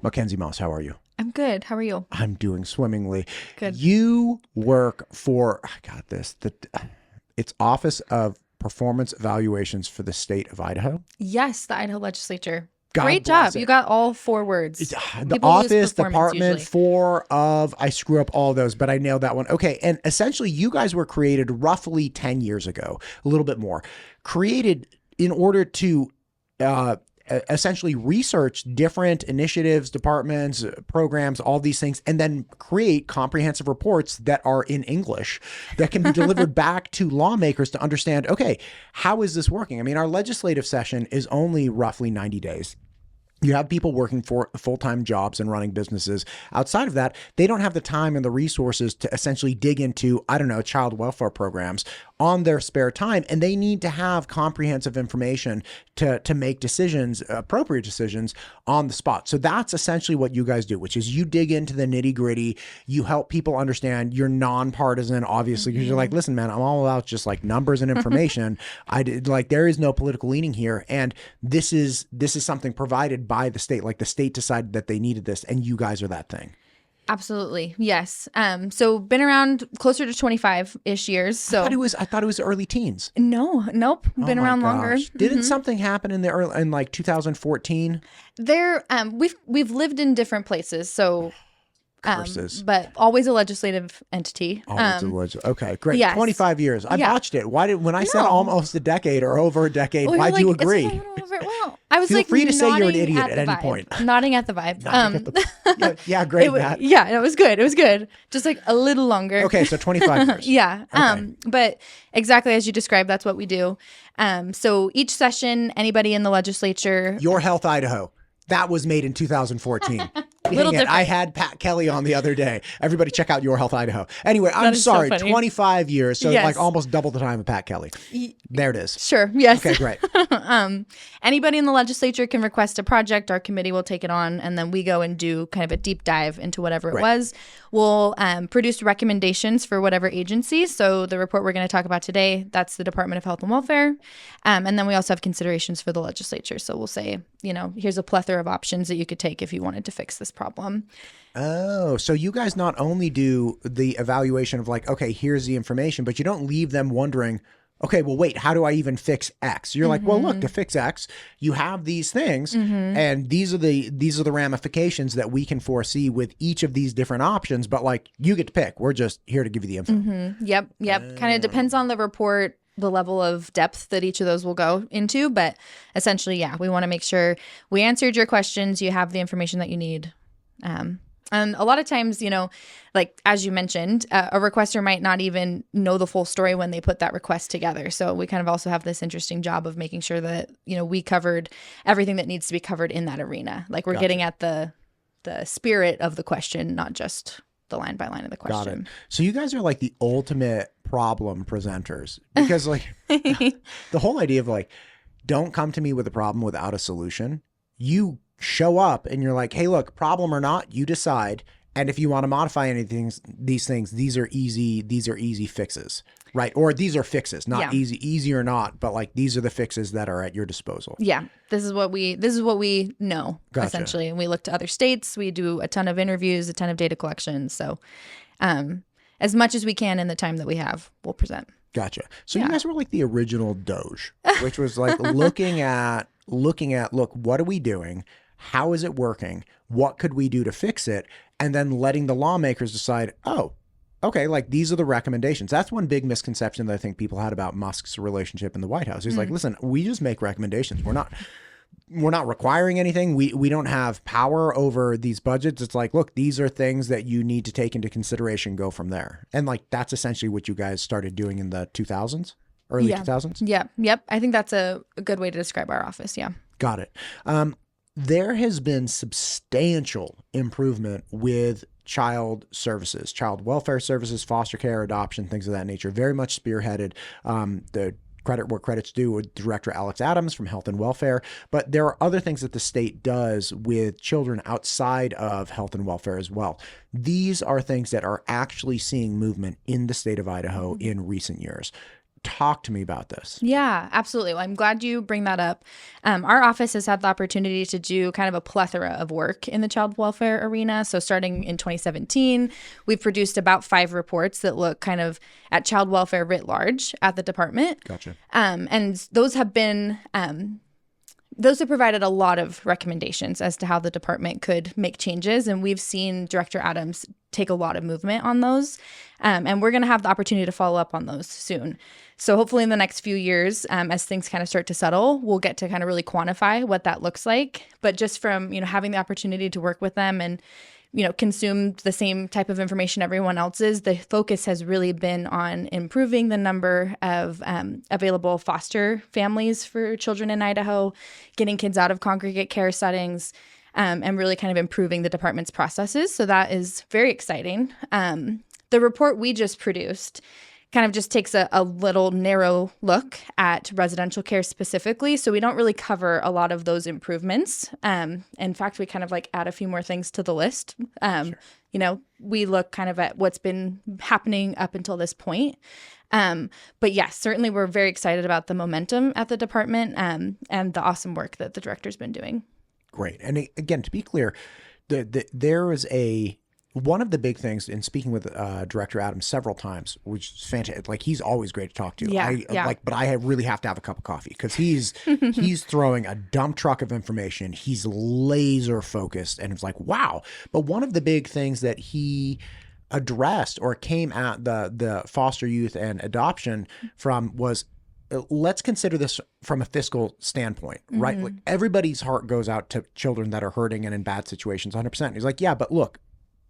Mackenzie Moss, how are you? I'm good. How are you? I'm doing swimmingly. Good. You work for, I got this, it's Office of Performance Evaluations for the state of Idaho. Yes, the Idaho legislature. God Great bless job. it. You got all 4 words. The People lose office, performance department, usually. 4 of, I screw up all those, but I nailed that one. Okay. And essentially you guys were created roughly 10 years ago, a little bit more, created in order to, essentially research different initiatives, departments, programs, all these things, and then create comprehensive reports that are in English that can be delivered back to lawmakers to understand, okay, how is this working? I mean, our legislative session is only roughly 90 days. You have people working for full-time jobs and running businesses. Outside of that, they don't have the time and the resources to essentially dig into, I don't know, child welfare programs on their spare time. And they need to have comprehensive information to make decisions, appropriate decisions on the spot. So that's essentially what you guys do, which is you dig into the nitty gritty. You help people understand. You're nonpartisan, obviously, because you're like, listen, man, I'm all about just like numbers and information. There is no political leaning here. And this is something provided by the state. Like the state decided that they needed this, and you guys are that thing. Absolutely. Yes. So been around closer to 25-ish years. So I thought it was early teens. Nope. Been around longer. Didn't something happen in like 2014? We've lived in different places. So Curses. but always a legislative entity. Okay, great. Yes. 25 years. I botched it. When I said almost a decade or over a decade, Well, why'd you agree? Well, I was Feel like, free to say you're an nodding idiot at at the any vibe. point. Nodding at the vibe. Yeah, great, Matt. It was good. It was good. Just like a little longer. Okay, so 25 years. Yeah. Okay. But exactly as you described, that's what we do. So each session, anybody in the legislature. Your Health Idaho. That was made in 2014. Little different. I had Pat Kelly on the other day. Everybody check out Your Health Idaho. Anyway, I'm sorry, so funny. 25 years. So Yes. like almost double the time of Pat Kelly. There it is. Sure. Yes. Okay, great. Anybody in the legislature can request a project. Our committee will take it on, and then we go and do kind of a deep dive into whatever it was. We'll produce recommendations for whatever agency. So the report we're going to talk about today, that's the Department of Health and Welfare. And then we also have considerations for the legislature. So we'll say, here's a plethora of options that you could take if you wanted to fix this problem. Oh, so you guys not only do the evaluation of like, okay, here's the information, but you don't leave them wondering, okay, well, wait, how do I even fix X? You're like, well, look, to fix X, you have these things, and these are the ramifications that we can foresee with each of these different options. But like, you get to pick. We're just here to give you the info. Yep. Kind of depends on the report, the level of depth that each of those will go into. But essentially, yeah, we want to make sure we answered your questions. You have the information that you need. And a lot of times, like as you mentioned, a requester might not even know the full story when they put that request together. So we kind of also have this interesting job of making sure that, we covered everything that needs to be covered in that arena. Like we're getting at the spirit of the question, not just the line by line of the question. Got it. So you guys are like the ultimate problem presenters, because like the whole idea of like, don't come to me with a problem without a solution. You show up and you're like, hey, look, problem or not, you decide. And if you want to modify anything, these are easy fixes, right? Or these are fixes, not easy or not, but like these are the fixes that are at your disposal. Yeah. This is what we know, essentially. And we look to other states. We do a ton of interviews, a ton of data collection. So as much as we can in the time that we have, we'll present. Gotcha. So you guys were like the original DOGE, which was like looking at, look, what are we doing? How is it working? What could we do to fix it? And then letting the lawmakers decide, oh, okay, like these are the recommendations. That's one big misconception that I think people had about Musk's relationship in the White House. He's like, listen, we just make recommendations. We're not requiring anything. We don't have power over these budgets. It's like, look, these are things that you need to take into consideration, go from there. And like, that's essentially what you guys started doing in the 2000s, early 2000s. Yeah. Yep. I think that's a good way to describe our office. Yeah. Got it. There has been substantial improvement with child services, child welfare services, foster care, adoption, things of that nature, very much spearheaded. The credit where credit's due with Director Alex Adams from Health and Welfare. But there are other things that the state does with children outside of health and welfare as well. These are things that are actually seeing movement in the state of Idaho in recent years. Talk to me about this. Yeah, absolutely. Well, I'm glad you bring that up. Our office has had the opportunity to do kind of a plethora of work in the child welfare arena. So starting in 2017, we've produced about 5 reports that look kind of at child welfare writ large at the department. Gotcha. And those have been those have provided a lot of recommendations as to how the department could make changes. And we've seen Director Adams take a lot of movement on those. And we're going to have the opportunity to follow up on those soon. So hopefully in the next few years, as things kind of start to settle, we'll get to kind of really quantify what that looks like. But just from, having the opportunity to work with them and, consume the same type of information everyone else is, the focus has really been on improving the number of available foster families for children in Idaho, getting kids out of congregate care settings, and really kind of improving the department's processes. So that is very exciting. The report we just produced kind of just takes a little narrow look at residential care specifically. So we don't really cover a lot of those improvements. In fact, we kind of add a few more things to the list. Sure. We look kind of at what's been happening up until this point. But yes, certainly we're very excited about the momentum at the department and the awesome work that the director's been doing. Great. And again, to be clear, there is one of the big things in speaking with Director Adams several times, which is fantastic. He's always great to talk to. Yeah. But I really have to have a cup of coffee because he's throwing a dump truck of information. He's laser focused, and it's wow. But one of the big things that he addressed or came at the foster youth and adoption from was, let's consider this from a fiscal standpoint, right? Mm-hmm. Everybody's heart goes out to children that are hurting and in bad situations, 100%. And he's yeah, but look,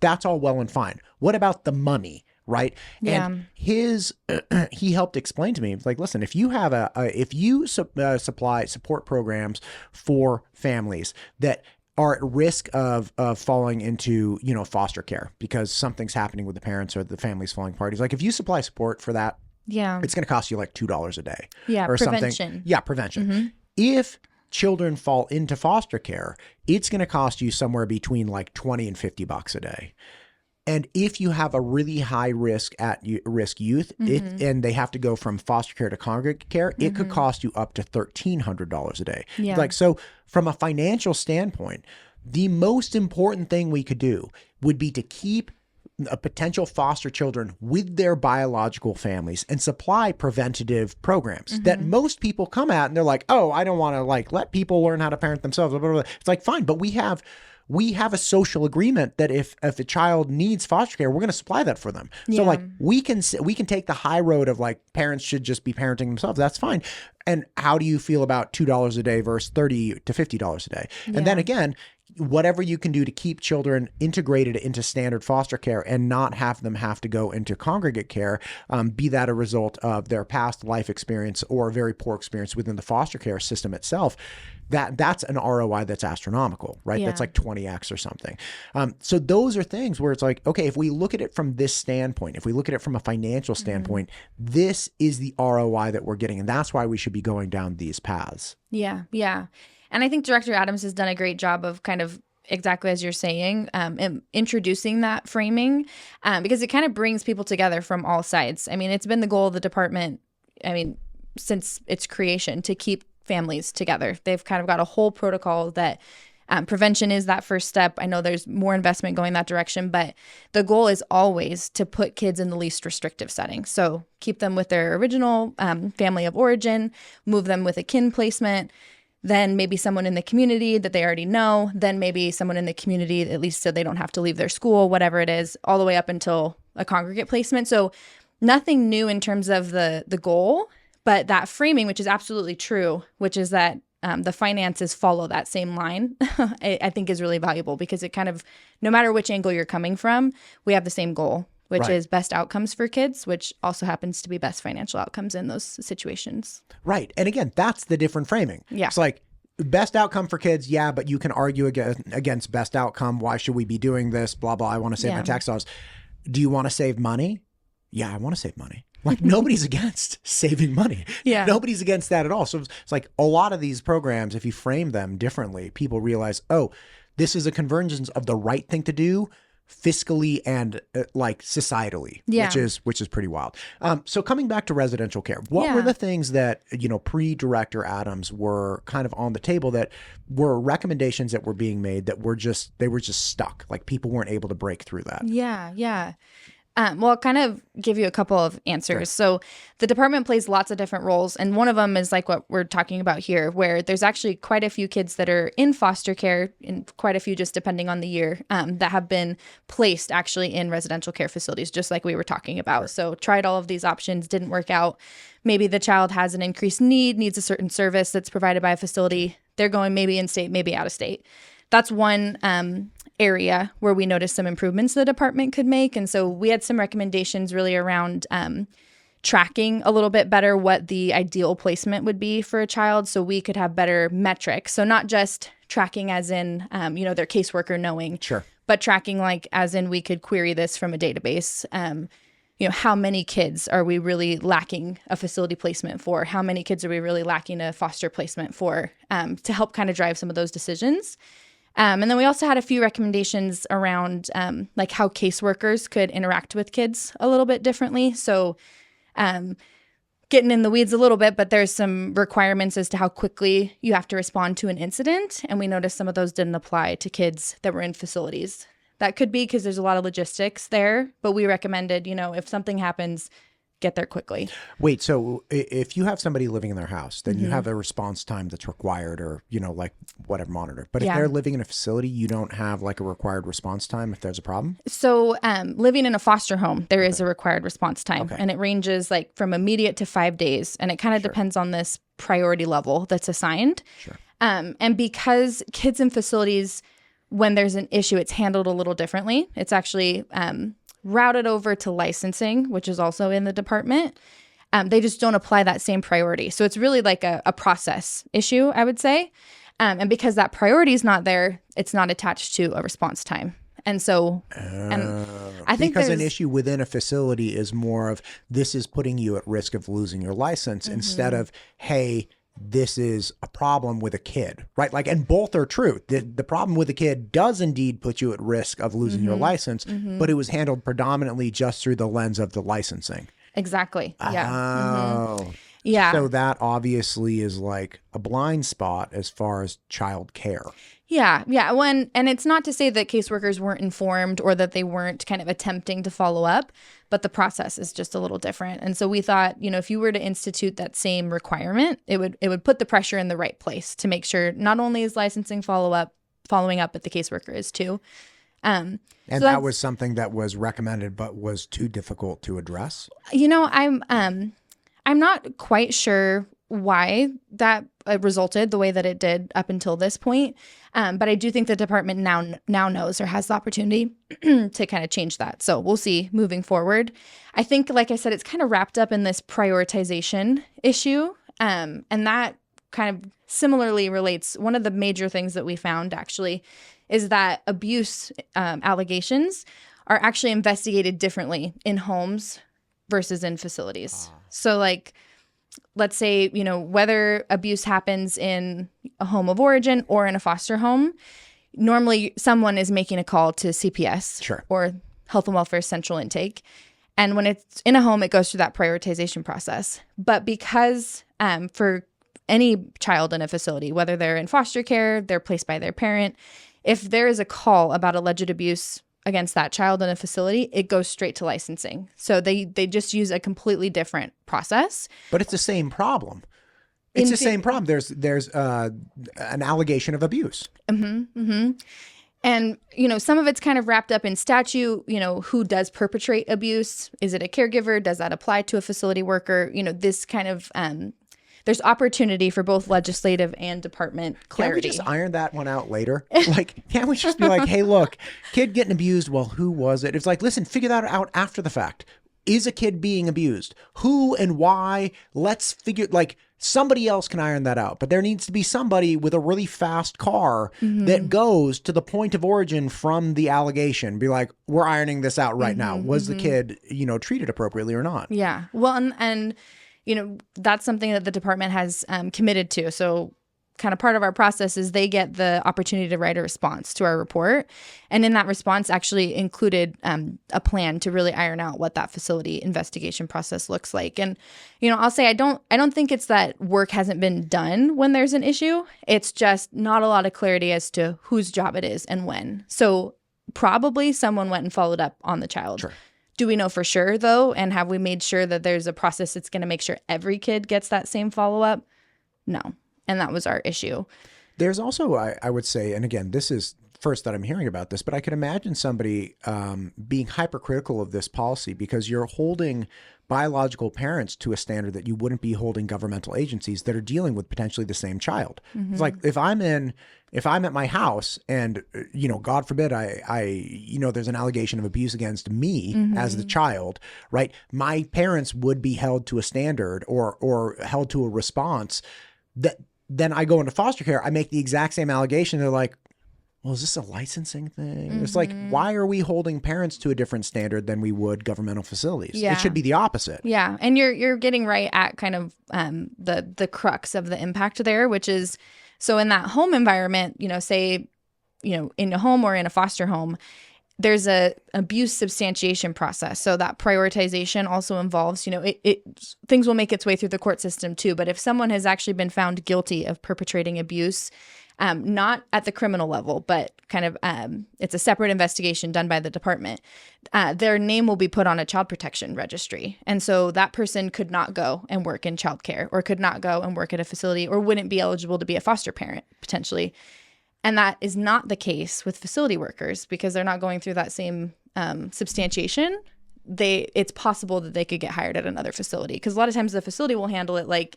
that's all well and fine. What about the money, right? Yeah. And he helped explain to me, listen, if you have if you supply support programs for families that are at risk of falling into, foster care because something's happening with the parents or the family's falling apart. He's if you supply support for that, yeah, it's going to cost you $2 a day. Yeah, or prevention. Something. Yeah, prevention. Mm-hmm. If children fall into foster care, it's going to cost you somewhere between $20 and $50 a day. And if you have a really high risk youth, mm-hmm. and they have to go from foster care to congregate care, it could cost you up to $1,300 a day. Yeah. So from a financial standpoint, the most important thing we could do would be to keep a potential foster children with their biological families and supply preventative programs that most people come at and they're oh, I don't want to let people learn how to parent themselves. Blah, blah, blah. It's fine, but we have a social agreement that if a child needs foster care, we're going to supply that for them. Yeah. So we can take the high road of parents should just be parenting themselves. That's fine. And how do you feel about $2 a day versus $30 to $50 a day? Yeah. And then again, whatever you can do to keep children integrated into standard foster care and not have them have to go into congregate care, be that a result of their past life experience or a very poor experience within the foster care system itself, that's an ROI that's astronomical, right? Yeah. That's 20x or something. So those are things where it's okay, if we look at it from this standpoint, if we look at it from a financial standpoint, this is the ROI that we're getting. And that's why we should be going down these paths. Yeah. Yeah. And I think Director Adams has done a great job of kind of exactly as you're saying, introducing that framing because it kind of brings people together from all sides. I mean, it's been the goal of the department, since its creation, to keep families together. They've kind of got a whole protocol that prevention is that first step. I know there's more investment going that direction, but the goal is always to put kids in the least restrictive setting. So keep them with their original family of origin, move them with a kin placement, then maybe someone in the community that they already know, then maybe someone in the community, at least so they don't have to leave their school, whatever it is, all the way up until a congregate placement. So nothing new in terms of the goal, but that framing, which is absolutely true, which is that the finances follow that same line, I think is really valuable because it kind of, no matter which angle you're coming from, we have the same goal, which is best outcomes for kids, which also happens to be best financial outcomes in those situations. Right. And again, that's the different framing. Yeah. It's best outcome for kids, yeah, but you can argue against best outcome. Why should we be doing this? Blah, blah. I want to save my tax dollars. Do you want to save money? Yeah, I want to save money. Nobody's against saving money. Yeah. Nobody's against that at all. So it's a lot of these programs, if you frame them differently, people realize, oh, this is a convergence of the right thing to do fiscally and like societally, Yeah. which is pretty wild. So coming back to residential care, what were the things that, pre-Director Adams were kind of on the table that were recommendations that were being made that they were just stuck, like people weren't able to break through that? Yeah. Well, I'll kind of give you a couple of answers. Sure. So the department plays lots of different roles. And one of them is like what we're talking about here, where there's actually quite a few kids that are in foster care, and quite a few just depending on the year, that have been placed actually in residential care facilities, just like we were talking about. Right. So tried all of these options, didn't work out. Maybe the child has an increased need, needs a certain service that's provided by a facility. They're going maybe in state, maybe out of state. That's one area where we noticed some improvements the department could make. And so we had some recommendations really around tracking a little bit better what the ideal placement would be for a child so we could have better metrics. So not just tracking as in, their caseworker knowing, Sure. but tracking like as in we could query this from a database. How many kids are we really lacking a facility placement for? How many kids are we really lacking a foster placement for, to help kind of drive some of those decisions? And then we also had a few recommendations around like how caseworkers could interact with kids a little bit differently. So getting in the weeds a little bit, but there's some requirements as to how quickly you have to respond to an incident. And we noticed some of those didn't apply to kids that were in facilities. That could be because there's a lot of logistics there, but we recommended, if something happens, get there quickly. Wait, so if you have somebody living in their house, then you have a response time that's required or, like whatever monitor. But if they're living in a facility, you don't have like a required response time if there's a problem? So living in a foster home, there is a required response time. And it ranges like from immediate to 5 days. And it kind of depends on this priority level that's assigned. Sure. And because kids in facilities, when there's an issue, it's handled a little differently. It's actually routed over to licensing, which is also in the department. They just don't apply that same priority. So it's really like a process issue, I would say. And because that priority is not there, it's not attached to a response time. And so I think because an issue within a facility is more of this is putting you at risk of losing your license instead of, hey, this is a problem with a kid, right? Like, and both are true. The problem with a kid does indeed put you at risk of losing your license, but it was handled predominantly just through the lens of the licensing. Exactly. Yeah. Oh. Yeah. So that obviously is like a blind spot as far as child care. Yeah. And it's not to say that caseworkers weren't informed or that they weren't kind of attempting to follow up, but the process is just a little different. And so we thought, if you were to institute that same requirement, it would put the pressure in the right place to make sure not only is licensing following up, but the caseworker is too. And so that was something that was recommended, but was too difficult to address. I'm not quite sure why that resulted the way that it did up until this point. But I do think the department now knows or has the opportunity to kind of change that. So we'll see moving forward. I think, like I said, it's kind of wrapped up in this prioritization issue. And that kind of similarly relates. One of the major things that we found actually is that abuse allegations are actually investigated differently in homes versus in facilities. So like, let's say, whether abuse happens in a home of origin or in a foster home, normally someone is making a call to CPS Sure. or Health and Welfare Central Intake. And when it's in a home, it goes through that prioritization process. But because for any child in a facility, whether they're in foster care, they're placed by their parent, if there is a call about alleged abuse against that child in a facility, it goes straight to licensing. So they just use a completely different process. But it's the same problem. It's the same problem. There's an allegation of abuse. And, some of it's kind of wrapped up in statute, who does perpetrate abuse? Is it a caregiver? Does that apply to a facility worker? This kind of, there's opportunity for both legislative and department clarity. Can't we just iron that one out later? Like, can't we just be like, hey, look, kid getting abused. Well, who was it? It's like, listen, figure that out after the fact. Is a kid being abused? Who and why? Let's figure, like, somebody else can iron that out. But there needs to be somebody with a really fast car that goes to the point of origin from the allegation. Be like, we're ironing this out right now. Was the kid, treated appropriately or not? Yeah. Well, and that's something that the department has committed to. So kind of part of our process is they get the opportunity to write a response to our report. And in that response actually included a plan to really iron out what that facility investigation process looks like. And, I'll say I don't think it's that work hasn't been done when there's an issue. It's just not a lot of clarity as to whose job it is and when. So probably someone went and followed up on the child. Sure. Do we know for sure, though? And have we made sure that there's a process that's going to make sure every kid gets that same follow-up? No. And that was our issue. There's also, I would say, and again, this is first that I'm hearing about this, but I could imagine somebody being hypercritical of this policy because you're holding biological parents to a standard that you wouldn't be holding governmental agencies that are dealing with potentially the same child. Mm-hmm. It's like if I'm at my house and, God forbid, there's an allegation of abuse against me mm-hmm. as the child, right? My parents would be held to a standard or held to a response that then I go into foster care. I make the exact same allegation. They're like, well, is this a licensing thing? Mm-hmm. It's like, why are we holding parents to a different standard than we would governmental facilities? Yeah. It should be the opposite. Yeah. And you're getting right at kind of the crux of the impact there, which is, so in that home environment, say, in a home or in a foster home, there's a abuse substantiation process. So that prioritization also involves, things will make its way through the court system too. But if someone has actually been found guilty of perpetrating abuse, not at the criminal level, but kind of it's a separate investigation done by the department, their name will be put on a child protection registry. And so that person could not go and work in childcare or could not go and work at a facility or wouldn't be eligible to be a foster parent potentially. And that is not the case with facility workers because they're not going through that same substantiation. It's possible that they could get hired at another facility because a lot of times the facility will handle it like,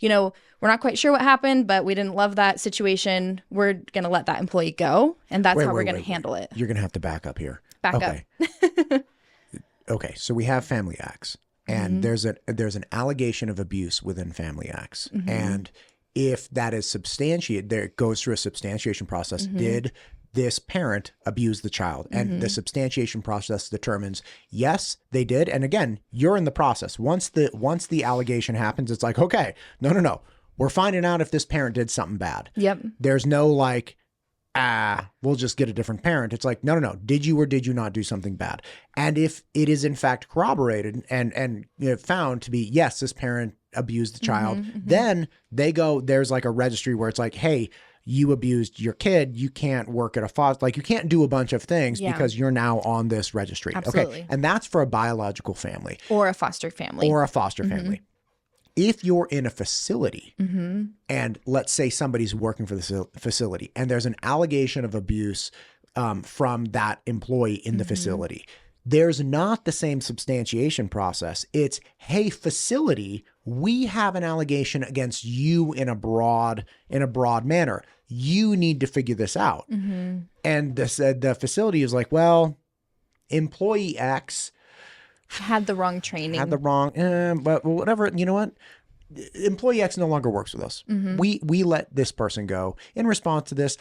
we're not quite sure what happened, but we didn't love that situation. We're going to let that employee go. And that's how we're going to handle it. You're going to have to back up here. Back up. Okay. So we have family acts and mm-hmm. there's an allegation of abuse within family acts. Mm-hmm. And if that is substantiated, there it goes through a substantiation process. Mm-hmm. Did this parent abuse the child? And mm-hmm. the substantiation process determines, yes, they did. And again, you're in the process. Once the allegation happens, it's like, okay, no. We're finding out if this parent did something bad. Yep. There's no like, we'll just get a different parent. It's like, no. Did you or did you not do something bad? And if it is in fact corroborated and found to be, yes, this parent abused the child, mm-hmm. then there's like a registry where it's like, hey, you abused your kid. You can't work at a foster, like you can't do a bunch of things because you're now on this registry. Absolutely. Okay. And that's for a biological family. Or a foster family. Mm-hmm. family. If you're in a facility mm-hmm. and let's say somebody's working for the facility and there's an allegation of abuse from that employee in the mm-hmm. facility, there's not the same substantiation process. It's, hey, facility, we have an allegation against you in a broad manner. You need to figure this out. Mm-hmm. And the facility is like, well, employee X had the wrong training. But whatever, you know what? Employee X no longer works with us. Mm-hmm. We let this person go in response to this,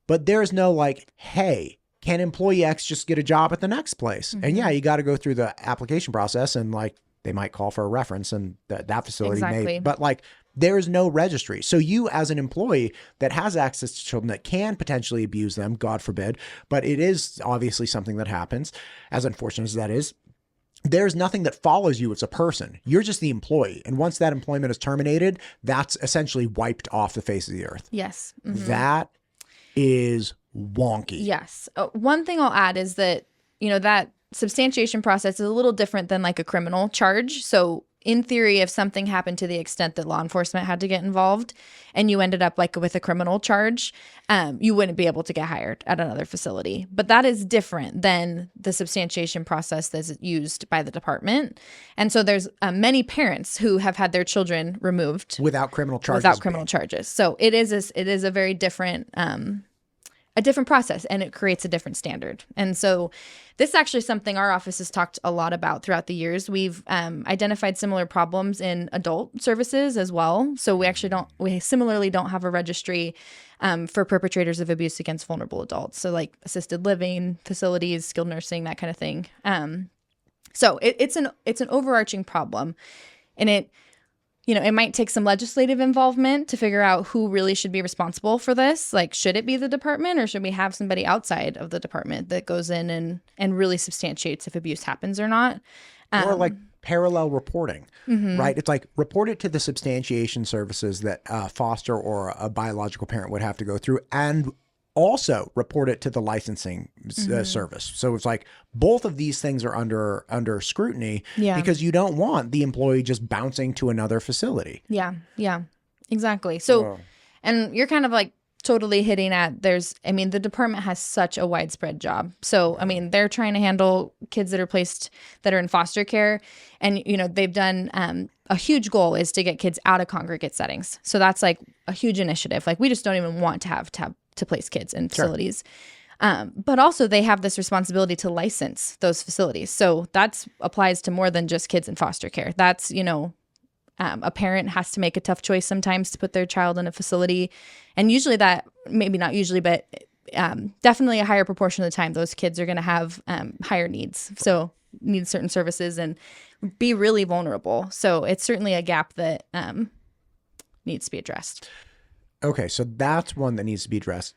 but there's no like, hey, can employee X just get a job at the next place? Mm-hmm. And yeah, you got to go through the application process and like they might call for a reference and that facility may, but like there's no registry. So you as an employee that has access to children that can potentially abuse them, God forbid, but it is obviously something that happens, as unfortunate as that is. There's nothing that follows you as a person. You're just the employee. And once that employment is terminated, that's essentially wiped off the face of the earth. Yes. Mm-hmm. That is wonky. Yes. One thing I'll add is that, that substantiation process is a little different than like a criminal charge. So in theory, if something happened to the extent that law enforcement had to get involved and you ended up like with a criminal charge, you wouldn't be able to get hired at another facility. But that is different than the substantiation process that's used by the department. And so there's many parents who have had their children removed without criminal charges. So it is a very different a different process, and it creates a different standard. And so this is actually something our office has talked a lot about throughout the years. We've identified similar problems in adult services as well. So we similarly don't have a registry for perpetrators of abuse against vulnerable adults. So like assisted living facilities, skilled nursing, that kind of thing. So it's an overarching problem, and it might take some legislative involvement to figure out who really should be responsible for this. Like, should it be the department, or should we have somebody outside of the department that goes in and really substantiates if abuse happens or not? Or like parallel reporting, right? It's like report it to the substantiation services that a foster or a biological parent would have to go through, and also report it to the licensing service. So it's like both of these things are under scrutiny because you don't want the employee just bouncing to another facility. Yeah, exactly. So, and you're kind of like totally hitting at the department has such a widespread job. So, they're trying to handle kids that are placed that are in foster care. And, they've done a huge goal is to get kids out of congregate settings. So that's like a huge initiative. Like, we just don't even want to have to place kids in facilities. But also they have this responsibility to license those facilities. So that applies to more than just kids in foster care. That's, a parent has to make a tough choice sometimes to put their child in a facility. And usually maybe not usually, but definitely a higher proportion of the time, those kids are going to have higher needs. So need certain services and be really vulnerable. So it's certainly a gap that needs to be addressed. Okay, so that's one that needs to be addressed.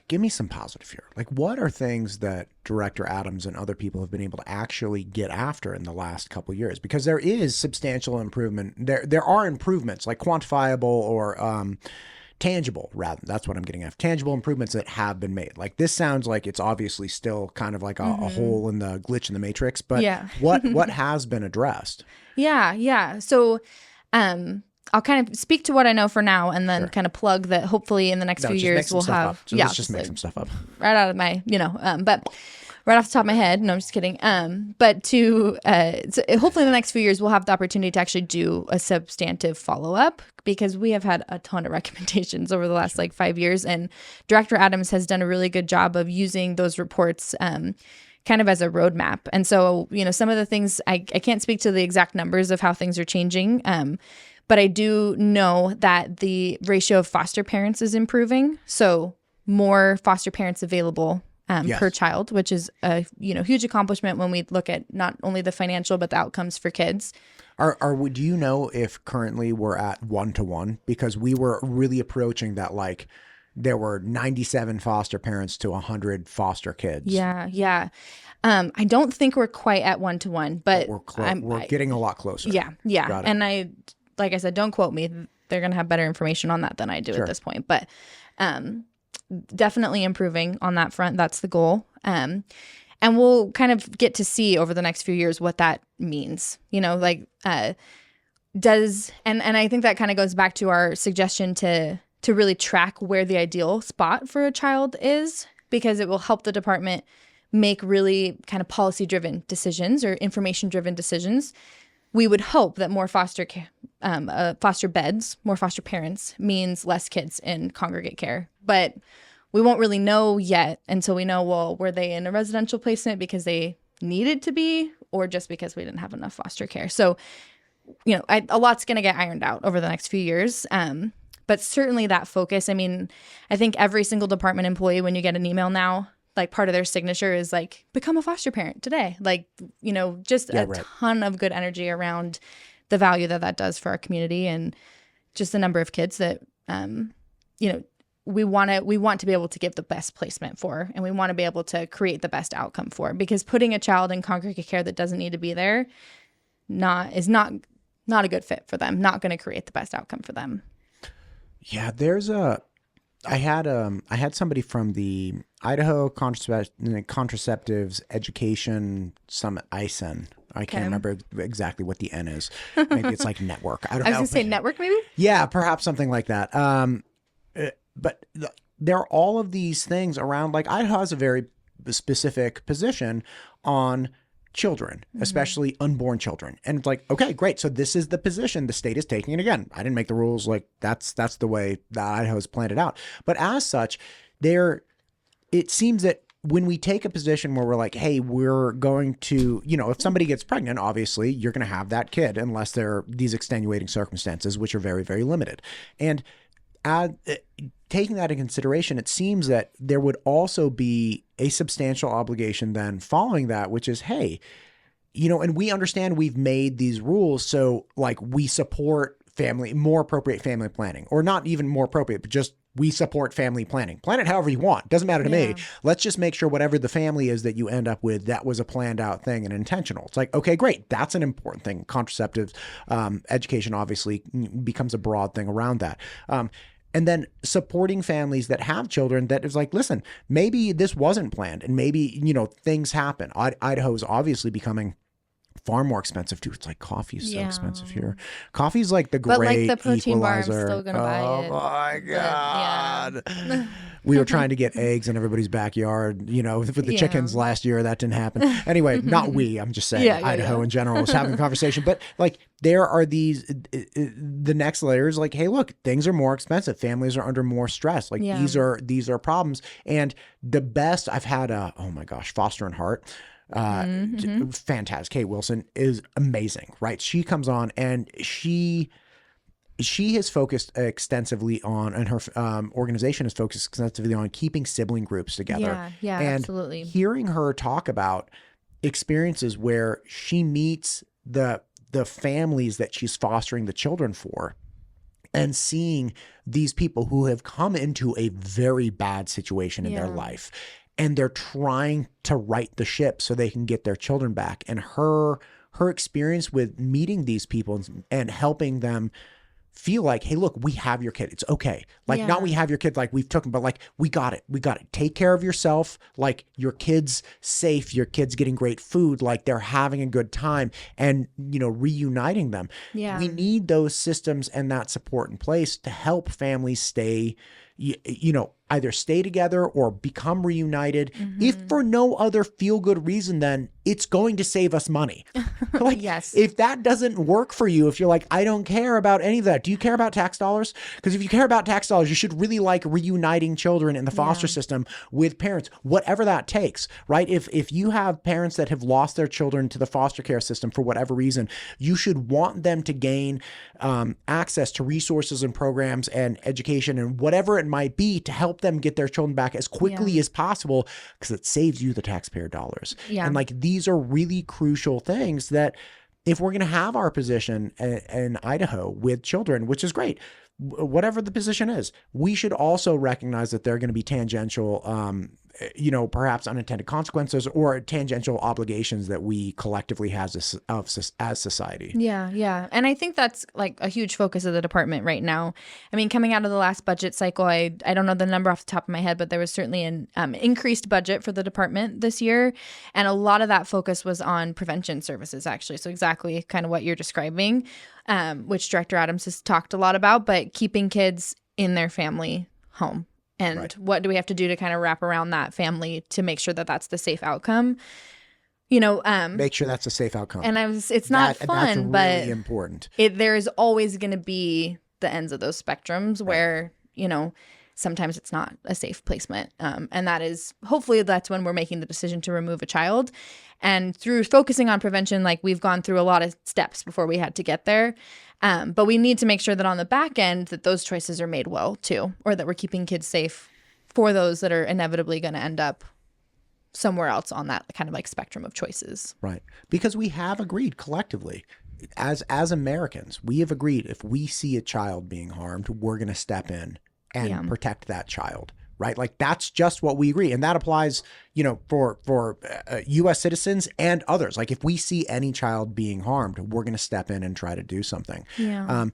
Give me some positive here. Like, what are things that Director Adams and other people have been able to actually get after in the last couple of years? Because there is substantial improvement. There are improvements, like quantifiable or tangible, rather. That's what I'm getting at. Tangible improvements that have been made. Like, this sounds like it's obviously still kind of like a hole in the glitch in the matrix. But what has been addressed? Yeah. So, I'll kind of speak to what I know for now, and then kind of plug that hopefully in the next few years we'll have. Let's just make some stuff up. Right out of my, but right off the top of my head. No, I'm just kidding. But so hopefully in the next few years we'll have the opportunity to actually do a substantive follow-up, because we have had a ton of recommendations over the last 5 years, and Director Adams has done a really good job of using those reports kind of as a roadmap. And so, some of the things I can't speak to the exact numbers of how things are changing. But I do know that the ratio of foster parents is improving. So more foster parents available per child, which is a huge accomplishment when we look at not only the financial but the outcomes for kids. Do you know if currently we're at 1-to-1? Because we were really approaching that, like there were 97 foster parents to 100 foster kids. Yeah. I don't think we're quite at 1-to-1, but we're getting a lot closer. Yeah. And like I said, don't quote me. They're going to have better information on that than I do at this point. But definitely improving on that front. That's the goal. And we'll kind of get to see over the next few years what that means. And I think that kind of goes back to our suggestion to really track where the ideal spot for a child is, because it will help the department make really kind of policy-driven decisions or information-driven decisions. We would hope that more foster beds, more foster parents means less kids in congregate care. But we won't really know yet until we know, well, were they in a residential placement because they needed to be, or just because we didn't have enough foster care? So, a lot's going to get ironed out over the next few years. But certainly that focus, I think every single department employee, when you get an email now, part of their signature is become a foster parent today. Just a ton of good energy around the value that does for our community, and just the number of kids that, we want to be able to give the best placement for, and we want to be able to create the best outcome for, because putting a child in congregate care that doesn't need to be there is not a good fit for them, not going to create the best outcome for them. Yeah, I had somebody from the Idaho Contraceptives Education Summit, ISEN. I can't remember exactly what the N is. Maybe it's like network. I don't know. I was going to say network, maybe? Yeah, perhaps something like that. But there are all of these things around, Idaho has a very specific position on children, especially unborn children. And it's okay, great. So this is the position the state is taking. And again, I didn't make the rules. That's the way that Idaho's planned it out. But as such, it seems that when we take a position where we're hey, we're going to, if somebody gets pregnant, obviously you're going to have that kid unless there are these extenuating circumstances, which are very, very limited. And taking that into consideration, it seems that there would also be a substantial obligation then following that, which is, hey, and we understand we've made these rules. So we support more appropriate family planning, or not even more appropriate, but just we support family planning. Plan it however you want. Doesn't matter to me. Let's just make sure whatever the family is that you end up with, that was a planned out thing and intentional. It's like, okay, great. That's an important thing. Contraceptives, education obviously becomes a broad thing around that. And then supporting families that have children that is like, listen, maybe this wasn't planned and maybe, things happen. Idaho is obviously becoming far more expensive too. It's like coffee is so expensive here. Coffee's like the great but like the protein bar, I'm equalizer. still gonna buy it. Oh my God. Yeah. We were trying to get eggs in everybody's backyard, with the chickens last year. That didn't happen. Anyway, not we, I'm just saying Idaho in general was having a conversation. But like there are the next layer is like, hey, look, things are more expensive. Families are under more stress. Like these are problems. And the best I've had, oh my gosh, Foster and Hart. Fantastic. Kate Wilson is amazing, right? She comes on and she has focused extensively on, and her organization has focused extensively on keeping sibling groups together. Yeah, and absolutely. Hearing her talk about experiences where she meets the families that she's fostering the children for, and seeing these people who have come into a very bad situation in their life, and they're trying to right the ship so they can get their children back. And her experience with meeting these people and helping them feel like, hey, look, we have your kid. It's okay. Like not we have your kid, like we've taken, but like we got it. We got it. Take care of yourself. Like your kid's safe. Your kid's getting great food. Like they're having a good time, and reuniting them. Yeah. We need those systems and that support in place to help families stay, either stay together or become reunited. If for no other feel-good reason, then it's going to save us money. Like, yes. If that doesn't work for you, if you're like, I don't care about any of that. Do you care about tax dollars? Because if you care about tax dollars, you should really like reuniting children in the foster system with parents, whatever that takes, right? If you have parents that have lost their children to the foster care system for whatever reason, you should want them to gain access to resources and programs and education and whatever it might be to help them get their children back as quickly as possible, because it saves you the taxpayer dollars. And like these are really crucial things that if we're going to have our position in Idaho with children, which is great, whatever the position is, we should also recognize that there are going to be tangential, perhaps unintended consequences or tangential obligations that we collectively have as society. Yeah. And I think that's like a huge focus of the department right now. I mean, coming out of the last budget cycle, I don't know the number off the top of my head, but there was certainly an increased budget for the department this year. And a lot of that focus was on prevention services, actually. So exactly kind of what you're describing, which Director Adams has talked a lot about, but keeping kids in their family home. And what do we have to do to kind of wrap around that family to make sure that that's the safe outcome? Make sure that's a safe outcome. And it's not fun, but really important. There's always going to be the ends of those spectrums where, sometimes it's not a safe placement. And that is, hopefully that's when we're making the decision to remove a child. And through focusing on prevention, like we've gone through a lot of steps before we had to get there. But we need to make sure that on the back end that those choices are made well too, or that we're keeping kids safe for those that are inevitably going to end up somewhere else on that kind of like spectrum of choices. Right. Because we have agreed collectively as Americans, we have agreed if we see a child being harmed, we're going to step in and protect that child. Right. Like that's just what we agree. And that applies, for U.S. citizens and others. Like if we see any child being harmed, we're going to step in and try to do something. Yeah.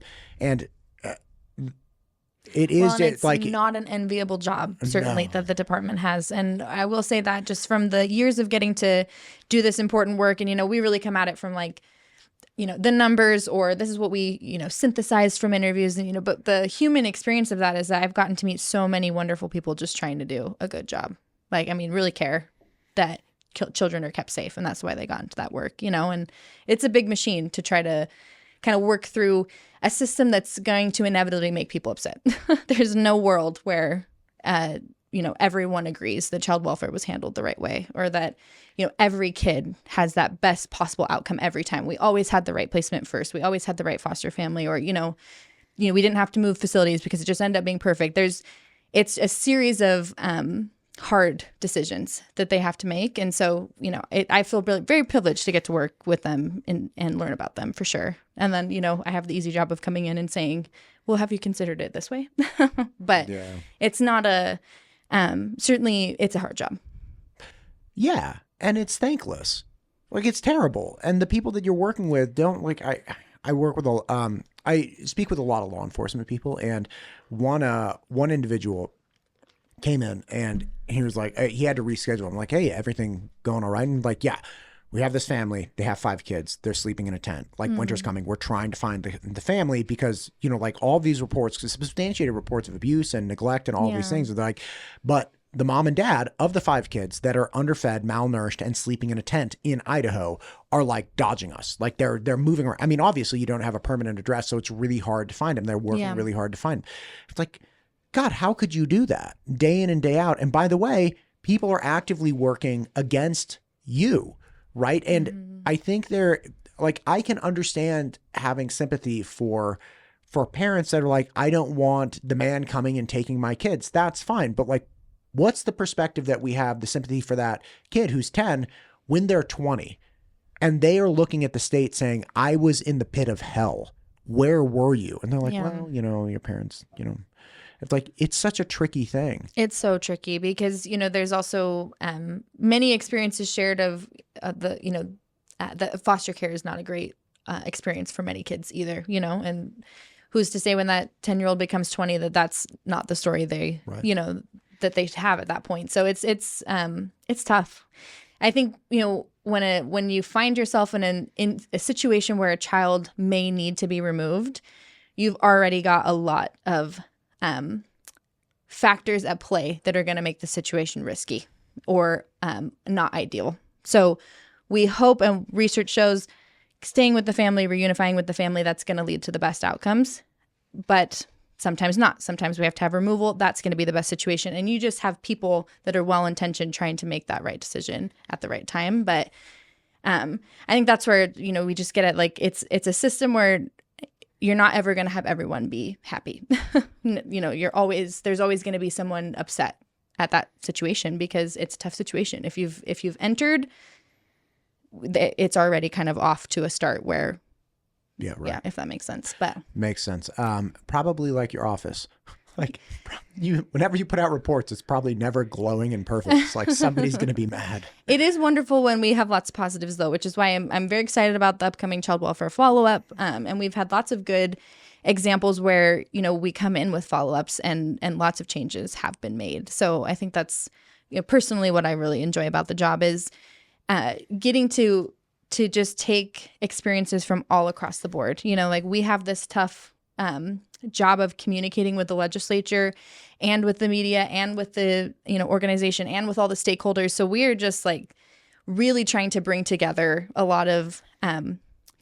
It's like not an enviable job, certainly, that the department has. And I will say that just from the years of getting to do this important work, and, we really come at it from like, the numbers, or this is what we, synthesized from interviews, and, but the human experience of that is that I've gotten to meet so many wonderful people just trying to do a good job. Like, really care that children are kept safe. And that's why they got into that work, and it's a big machine to try to kind of work through a system that's going to inevitably make people upset. There's no world where, everyone agrees that child welfare was handled the right way, or that, every kid has that best possible outcome every time. We always had the right placement first. We always had the right foster family, or, we didn't have to move facilities because it just ended up being perfect. It's a series of hard decisions that they have to make. And so, I feel really, very privileged to get to work with them and learn about them for sure. And then, I have the easy job of coming in and saying, well, have you considered it this way? But it's not certainly it's a hard job. Yeah. And it's thankless. Like, it's terrible. And the people that you're working with don't I work with I speak with a lot of law enforcement people, and one individual came in and he was like, he had to reschedule. I'm like, hey, everything going all right? And like, yeah, we have this family. They have 5 kids. They're sleeping in a tent. Like, winter's coming. We're trying to find the family because, like all these reports, substantiated reports of abuse and neglect and all these things. They're like, but the mom and dad of the 5 kids that are underfed, malnourished, and sleeping in a tent in Idaho are like dodging us. Like they're moving around. I mean, obviously you don't have a permanent address, so it's really hard to find them. They're working really hard to find them. It's like, God, how could you do that day in and day out? And by the way, people are actively working against you, right? And I think I can understand having sympathy for parents that are like, I don't want the man coming and taking my kids. That's fine. But like, what's the perspective that we have, the sympathy for that kid who's 10 when they're 20 and they are looking at the state saying, I was in the pit of hell. Where were you? And they're like, well, your parents, it's like, it's such a tricky thing. It's so tricky because, there's also many experiences shared of the foster care is not a great experience for many kids either, and who's to say when that 10-year-old becomes 20 that's not the story they, that they have at that point. So it's tough. I think, when you find yourself in a situation where a child may need to be removed, you've already got a lot of factors at play that are going to make the situation risky or not ideal. So we hope, and research shows, staying with the family, reunifying with the family, that's going to lead to the best outcomes. But sometimes not. Sometimes we have to have removal. That's going to be the best situation. And you just have people that are well-intentioned trying to make that right decision at the right time. But I think that's where, we just get it. Like, it's a system where you're not ever going to have everyone be happy. There's always going to be someone upset at that situation because it's a tough situation. If you've entered, it's already kind of off to a start where, if that makes sense. But makes sense. Probably like your office. Like, whenever you put out reports, it's probably never glowing and perfect. It's like somebody's going to be mad. It is wonderful when we have lots of positives, though, which is why I'm very excited about the upcoming child welfare follow-up. And we've had lots of good examples where, we come in with follow-ups and lots of changes have been made. So I think that's personally what I really enjoy about the job is getting to just take experiences from all across the board. Like we have this tough job of communicating with the legislature and with the media and with the organization and with all the stakeholders. So we are just like really trying to bring together a lot of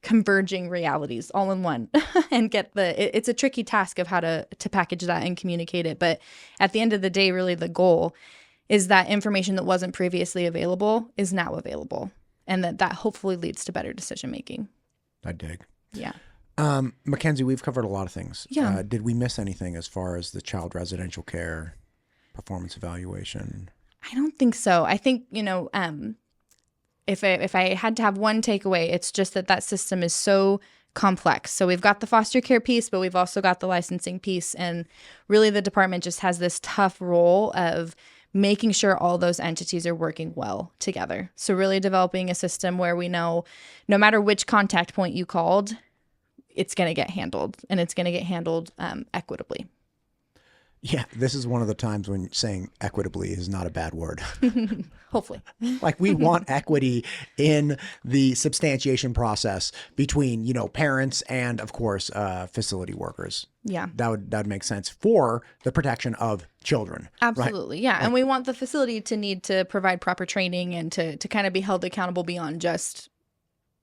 converging realities all in one and get it's a tricky task of how to package that and communicate it. But at the end of the day, really the goal is that information that wasn't previously available is now available, and that hopefully leads to better decision making. I dig. Yeah. MaKenzie, we've covered a lot of things. Yeah. Did we miss anything as far as the child residential care, performance evaluation? I don't think so. I think, if I had to have one takeaway, it's just that system is so complex. So we've got the foster care piece, but we've also got the licensing piece. And really the department just has this tough role of making sure all those entities are working well together. So really developing a system where we know no matter which contact point you called, it's going to get handled, and it's going to get handled equitably. Yeah, this is one of the times when saying equitably is not a bad word. Hopefully. Like we want equity in the substantiation process between, parents and, of course, facility workers. Yeah. That would make sense for the protection of children. Absolutely. Right? Yeah. And we want the facility to need to provide proper training and to kind of be held accountable beyond just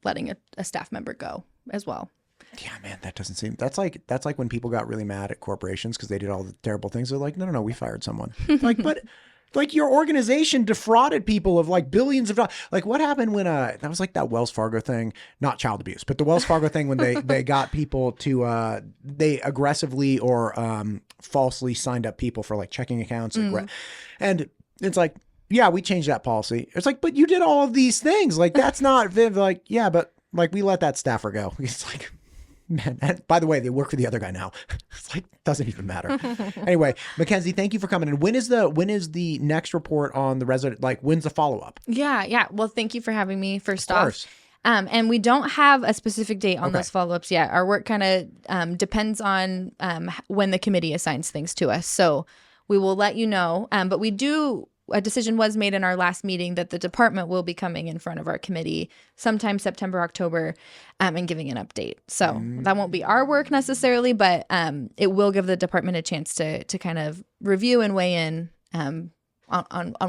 letting a staff member go as well. Yeah, man, that doesn't seem. That's like when people got really mad at corporations because they did all the terrible things. They're like, no, we fired someone. But your organization defrauded people of like billions of dollars. Like what happened when that was like that Wells Fargo thing, not child abuse, but the Wells Fargo thing when they got people to they aggressively or falsely signed up people for like checking accounts and It's like, yeah, we changed that policy. It's like, but you did all of these things. Like, that's not like, yeah, but like we let that staffer go. It's like, man, and by the way, they work for the other guy now. It's like, doesn't even matter. Anyway, Mackenzie, thank you for coming in. When is the next report on the resident? Like, when's the follow-up? Yeah. Well, thank you for having me first off. And we don't have a specific date on those follow-ups yet. Our work kind of depends on when the committee assigns things to us. So we will let you know. But a decision was made in our last meeting that the department will be coming in front of our committee sometime September, October, and giving an update. So that won't be our work necessarily, but it will give the department a chance to kind of review and weigh in on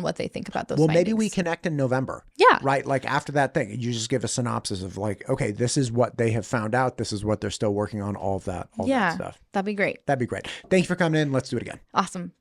what they think about those findings. Maybe we connect in November. Yeah. Right? Like after that thing, you just give a synopsis of like, okay, this is what they have found out. This is what they're still working on, all of that, that stuff. That'd be great. That'd be great. Thank you for coming in. Let's do it again. Awesome.